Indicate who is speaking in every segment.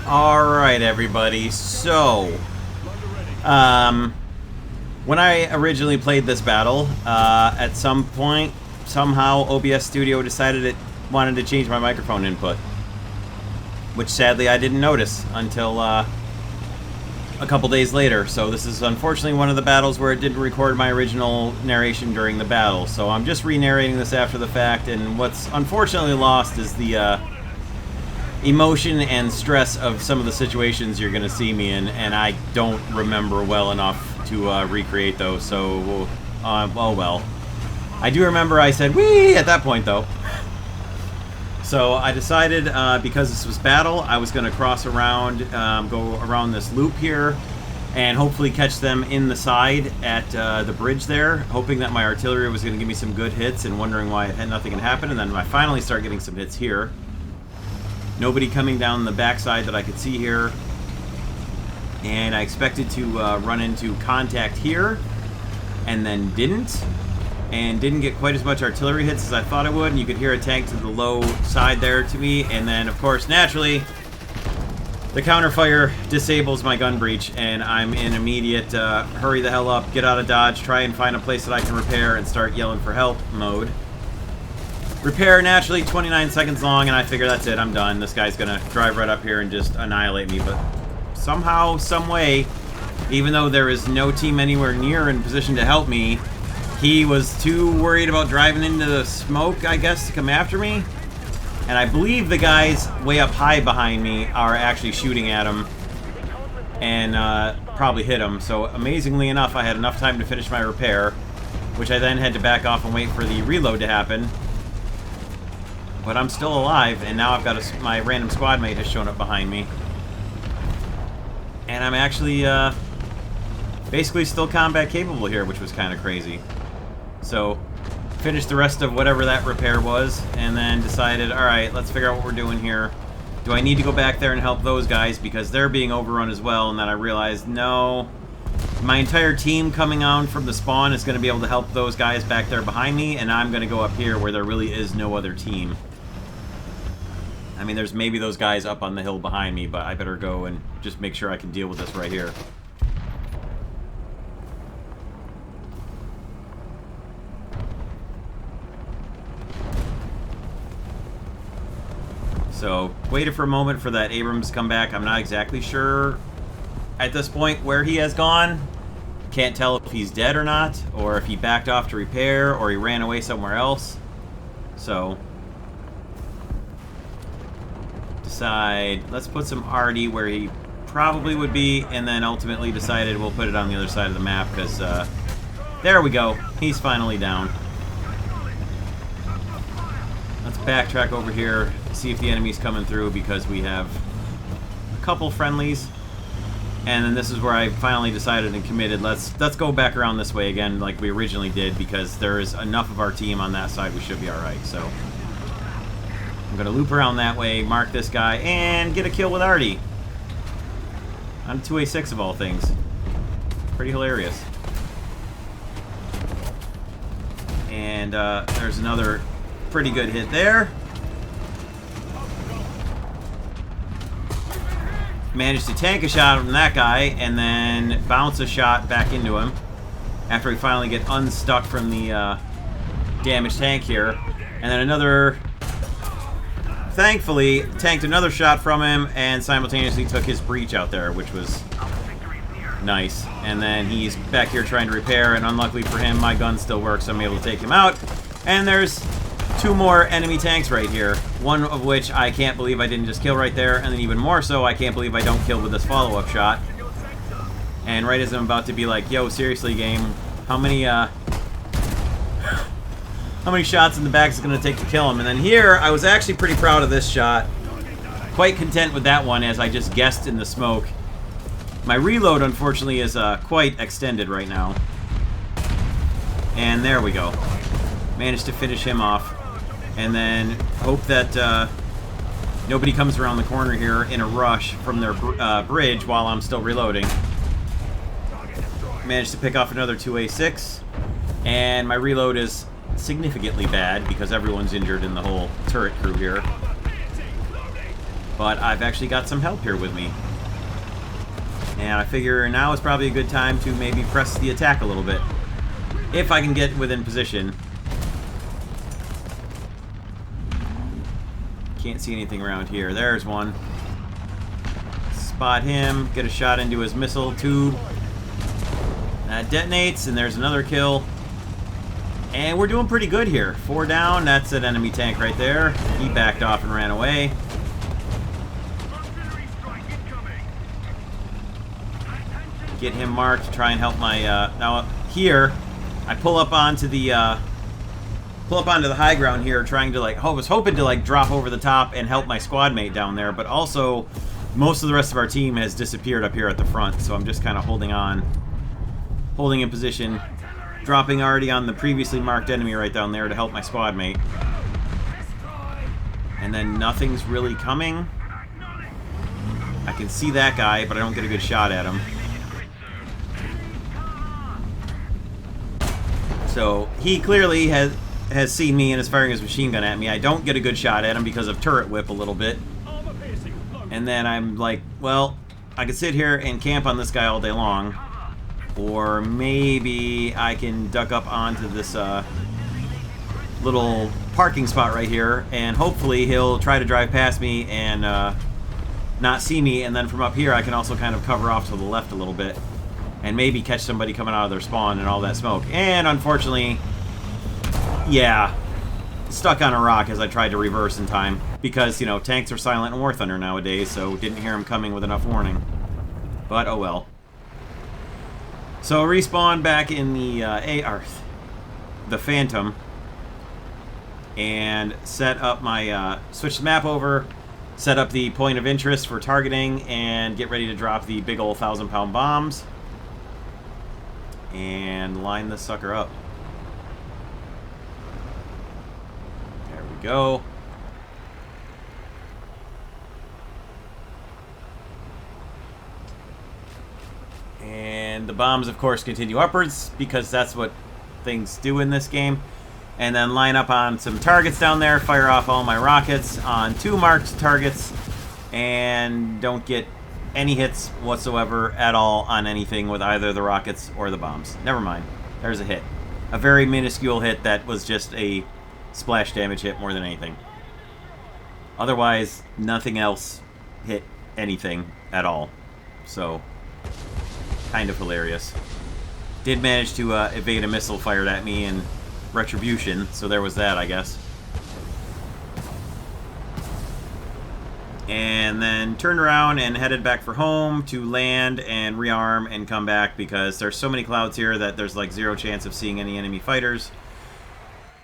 Speaker 1: Alright, everybody. So, when I originally played this battle, at some point, somehow OBS Studio decided it wanted to change my microphone input. Which sadly I didn't notice until a couple days later. So this is unfortunately one of the battles where it didn't record my original narration during the battle. So I'm just re-narrating this after the fact, and what's unfortunately lost is the emotion and stress of some of the situations you're going to see me in, and I don't remember well enough to recreate those, so, oh well. I do remember I said, "Wee!" at that point, though. So I decided, because this was battle, I was going to cross around, go around this loop here, and hopefully catch them in the side at the bridge there, hoping that my artillery was going to give me some good hits and wondering why nothing had happened, and then I finally start getting some hits here. Nobody coming down the backside that I could see here. And I expected to run into contact here, and then didn't. And didn't get quite as much artillery hits as I thought I would. And you could hear a tank to the low side there to me. And then, of course, naturally, the counterfire disables my gun breach. And I'm in immediate hurry the hell up, get out of dodge, try and find a place that I can repair, and start yelling for help mode. Repair, naturally, 29 seconds long, and I figure that's it, I'm done. This guy's gonna drive right up here and just annihilate me, but somehow, some way, even though there is no team anywhere near in position to help me, he was too worried about driving into the smoke, I guess, to come after me. And I believe the guys way up high behind me are actually shooting at him and probably hit him. So amazingly enough, I had enough time to finish my repair, which I then had to back off and wait for the reload to happen. But I'm still alive, and now I've got my random squad mate has shown up behind me. And I'm actually, basically still combat capable here, which was kind of crazy. So, finished the rest of whatever that repair was, and then decided, alright, let's figure out what we're doing here. Do I need to go back there and help those guys, because they're being overrun as well, and then I realized, no, my entire team coming on from the spawn is going to be able to help those guys back there behind me, and I'm going to go up here where there really is no other team. I mean, there's maybe those guys up on the hill behind me, but I better go and just make sure I can deal with this right here. So, waited for a moment for that Abrams to come back. I'm not exactly sure at this point where he has gone. Can't tell if he's dead or not, or if he backed off to repair, or he ran away somewhere else. So, decide, let's put some arty where he probably would be, and then ultimately decided we'll put it on the other side of the map, because, there we go. He's finally down. Let's backtrack over here, see if the enemy's coming through, because we have a couple friendlies. And then this is where I finally decided and committed, let's go back around this way again like we originally did, because there is enough of our team on that side, we should be alright. So I'm going to loop around that way, mark this guy, and get a kill with arty. On 2A6 of all things. Pretty hilarious. And there's another pretty good hit there. Managed to tank a shot from that guy and then bounce a shot back into him after we finally get unstuck from the damaged tank here. And then another, thankfully, tanked another shot from him and simultaneously took his breach out there, which was nice. And then he's back here trying to repair, and unluckily for him, my gun still works, so I'm able to take him out. And there's two more enemy tanks right here, one of which I can't believe I didn't just kill right there, and then even more so, I can't believe I don't kill with this follow-up shot. And right as I'm about to be like, yo, seriously, game, how many shots in the back is it going to take to kill him? And then here, I was actually pretty proud of this shot. Quite content with that one, as I just guessed in the smoke. My reload, unfortunately, is quite extended right now. And there we go. Managed to finish him off. And then hope that nobody comes around the corner here in a rush from their bridge while I'm still reloading. Managed to pick off another 2A6. And my reload is significantly bad because everyone's injured in the whole turret crew here. But I've actually got some help here with me. And I figure now is probably a good time to maybe press the attack a little bit. If I can get within position. Can't see anything around here. There's one. Spot him. Get a shot into his missile tube. That detonates, and there's another kill. And we're doing pretty good here. 4 down. That's an enemy tank right there. He backed off and ran away. Get him marked. Try and help my... now, here, I pull up onto the high ground here, trying to, like... I was hoping to, like, drop over the top and help my squad mate down there, but also, most of the rest of our team has disappeared up here at the front, so I'm just kind of holding on. Holding in position. Dropping already on the previously marked enemy right down there to help my squad mate. And then nothing's really coming. I can see that guy, but I don't get a good shot at him. So, he clearly has seen me and is firing his machine gun at me. I don't get a good shot at him because of turret whip a little bit. And then I'm like, well, I could sit here and camp on this guy all day long. Or maybe I can duck up onto this little parking spot right here, and hopefully he'll try to drive past me and not see me, and then from up here I can also kind of cover off to the left a little bit. And maybe catch somebody coming out of their spawn and all that smoke. And unfortunately, yeah, stuck on a rock as I tried to reverse in time. Because, you know, tanks are silent in War Thunder nowadays, so didn't hear him coming with enough warning. But, oh well. So, respawn back in the Phantom. And set up my, switch the map over. Set up the point of interest for targeting. And get ready to drop the big ol' 1,000-pound bombs. And line this sucker up. There we go. And the bombs, of course, continue upwards because that's what things do in this game. And then line up on some targets down there, fire off all my rockets on 2 marked targets, and don't get any hits whatsoever at all on anything with either the rockets or the bombs. Never mind. There's a hit. A very minuscule hit that was just a splash damage hit more than anything. Otherwise, nothing else hit anything at all. So, kind of hilarious. Did manage to evade a missile fired at me in retribution, so there was that, I guess. And then turned around and headed back for home to land and rearm and come back because there's so many clouds here that there's like 0 chance of seeing any enemy fighters.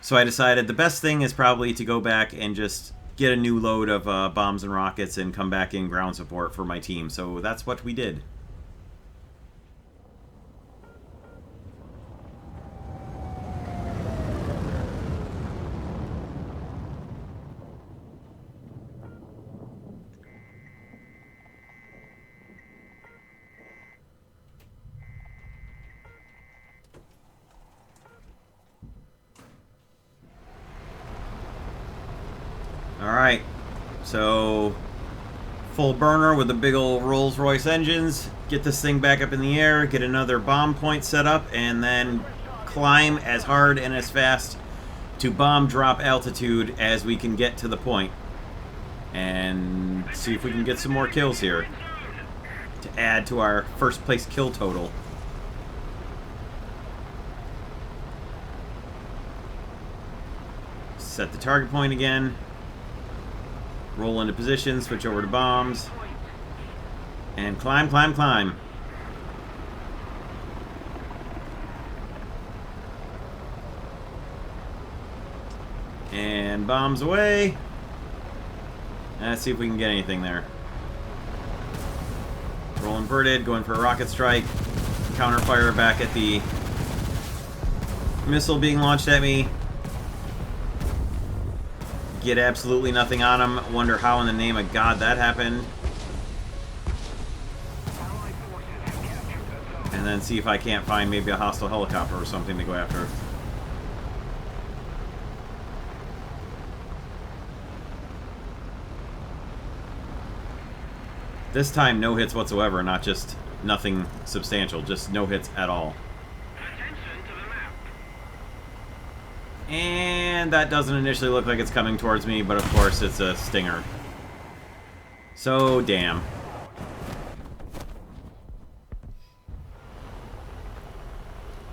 Speaker 1: So I decided the best thing is probably to go back and just get a new load of bombs and rockets and come back in ground support for my team. So that's what we did. Alright, so full burner with the big old Rolls-Royce engines, get this thing back up in the air, get another bomb point set up, and then climb as hard and as fast to bomb drop altitude as we can get to the point. And see if we can get some more kills here to add to our first place kill total. Set the target point again. Roll into position, switch over to bombs, and climb, climb, climb. And bombs away. Let's see if we can get anything there. Roll inverted, going for a rocket strike. Counter fire back at the missile being launched at me. Get absolutely nothing on him. Wonder how in the name of God that happened. And then see if I can't find maybe a hostile helicopter or something to go after. This time, no hits whatsoever, not just nothing substantial, just no hits at all. And that doesn't initially look like it's coming towards me, but of course it's a stinger. So, damn.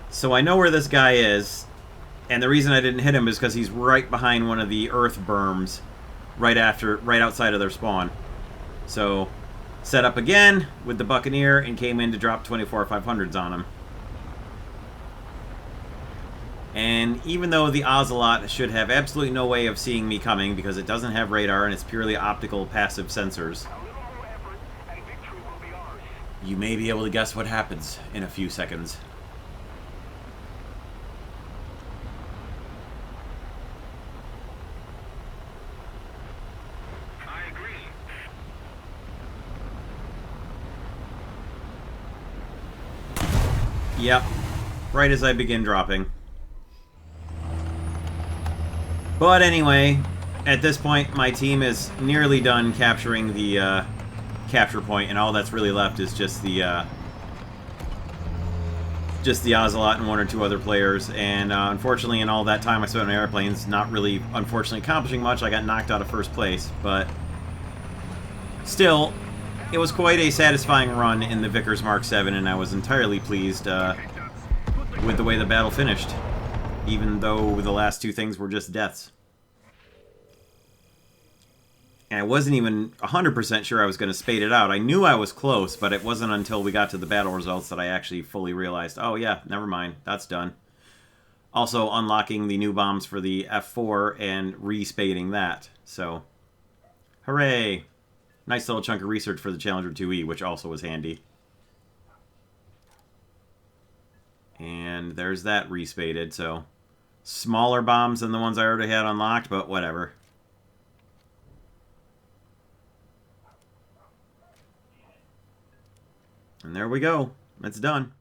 Speaker 1: So I know where this guy is, and the reason I didn't hit him is because he's right behind one of the earth berms, right outside of their spawn. So, set up again with the Buccaneer and came in to drop 24 500s on him. And even though the Ocelot should have absolutely no way of seeing me coming because it doesn't have radar and it's purely optical passive sensors, you may be able to guess what happens in a few seconds. Yep, right as I begin dropping. But anyway, at this point, my team is nearly done capturing the capture point, and all that's really left is just the Ocelot and one or two other players. And unfortunately, in all that time I spent on airplanes, not really, unfortunately, accomplishing much. I got knocked out of first place, but still, it was quite a satisfying run in the Vickers Mk.7, and I was entirely pleased with the way the battle finished, even though the last two things were just deaths. And I wasn't even 100% sure I was going to spade it out. I knew I was close, but it wasn't until we got to the battle results that I actually fully realized, oh yeah, never mind, that's done. Also unlocking the new bombs for the F4 and re-spading that, so hooray! Nice little chunk of research for the Challenger 2E, which also was handy. And there's that re-spaded, so smaller bombs than the ones I already had unlocked, but whatever. And there we go. It's done.